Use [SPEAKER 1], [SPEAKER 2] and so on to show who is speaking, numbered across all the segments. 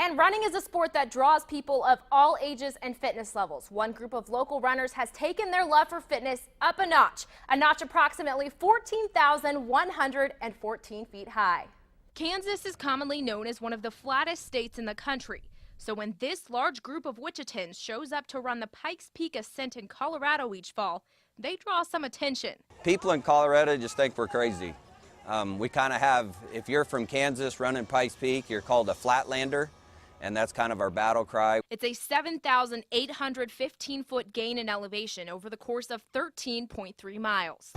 [SPEAKER 1] And running is a sport that draws people of all ages and fitness levels. One group of local runners has taken their love for fitness up a notch approximately 14,114 feet high. Kansas is commonly known as one of the flattest states in the country. So when this large group of Wichitans shows up to run the Pikes Peak Ascent in Colorado each fall, they draw some attention.
[SPEAKER 2] People in Colorado just think we're crazy. We kind of have, if you're from Kansas running Pikes Peak, you're called a flatlander, and that's kind of our battle cry.
[SPEAKER 1] It's a 7,815-foot gain in elevation over the course of 13.3 miles.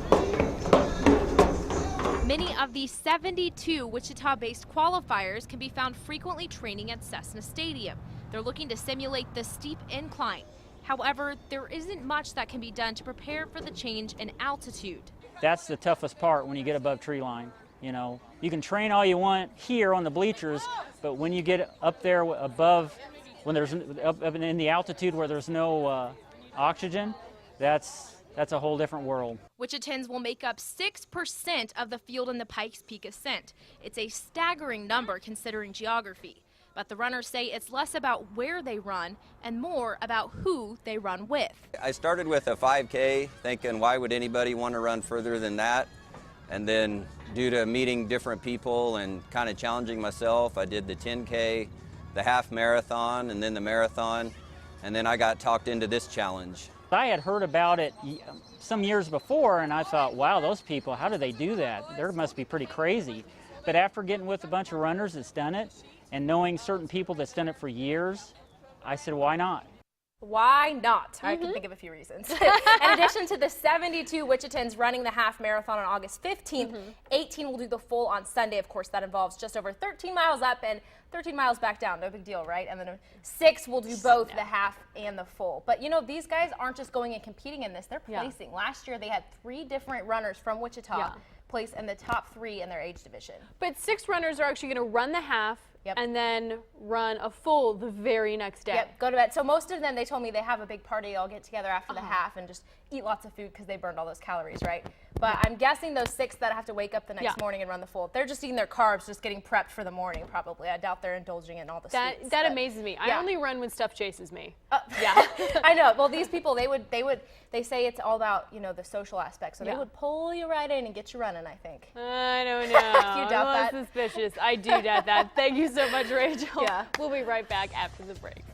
[SPEAKER 1] Many of the 72 Wichita-based qualifiers can be found frequently training at Cessna Stadium. They're looking to simulate the steep incline. However, there isn't much that can be done to prepare for the change in altitude.
[SPEAKER 3] That's the toughest part when you get above tree line. You know, you can train all you want here on the bleachers, but when you get up there above, when there's up in the altitude where there's no oxygen, that's a whole different world.
[SPEAKER 1] Wichitans will make up 6% of the field in the Pikes Peak Ascent. It's a staggering number considering geography. But the runners say it's less about where they run and more about who they run with.
[SPEAKER 2] I started with a 5K thinking, why would anybody want to run further than that? And then due to meeting different people and kind of challenging myself, I did the 10K, the half marathon, and then the marathon. And then I got talked into this challenge.
[SPEAKER 3] I had heard about it some years before, and I thought, wow, those people, how do they do that? They must be pretty crazy. But after getting with a bunch of runners that's done it, and knowing certain people that's done it for years, I said, why not?
[SPEAKER 1] Why not? I can think of a few reasons. In addition to the 72 Wichitans running the half marathon on August 15th, 18 will do the full on Sunday. Of course, that involves just over 13 miles up and 13 miles back down. No big deal, right? And then 6 will do both the half and the full. But you know, these guys aren't just going and competing in this, they're placing. Last year, they had 3 different runners from Wichita place in the top 3 in their age division.
[SPEAKER 4] But 6 runners are actually going to run the half and then run a full the very next day.
[SPEAKER 1] Yep, go to bed. So most of them, they told me they have a big party. They'll get together after the half and just eat lots of food because they burned all those calories, right? But I'm guessing those 6 that have to wake up the next morning and run the full, they're just eating their carbs, just getting prepped for the morning probably. I doubt they're indulging in all the sweets.
[SPEAKER 4] That amazes me. I only run when stuff chases me.
[SPEAKER 1] Yeah, I know. Well, these people, they say it's all about, you know, the social aspect. So they would pull you right in and get you running, I think.
[SPEAKER 4] I don't know.
[SPEAKER 1] You doubt
[SPEAKER 4] I'm
[SPEAKER 1] that?
[SPEAKER 4] suspicious. I do doubt that. Thank you so much, Rachel. We'll be right back after the break.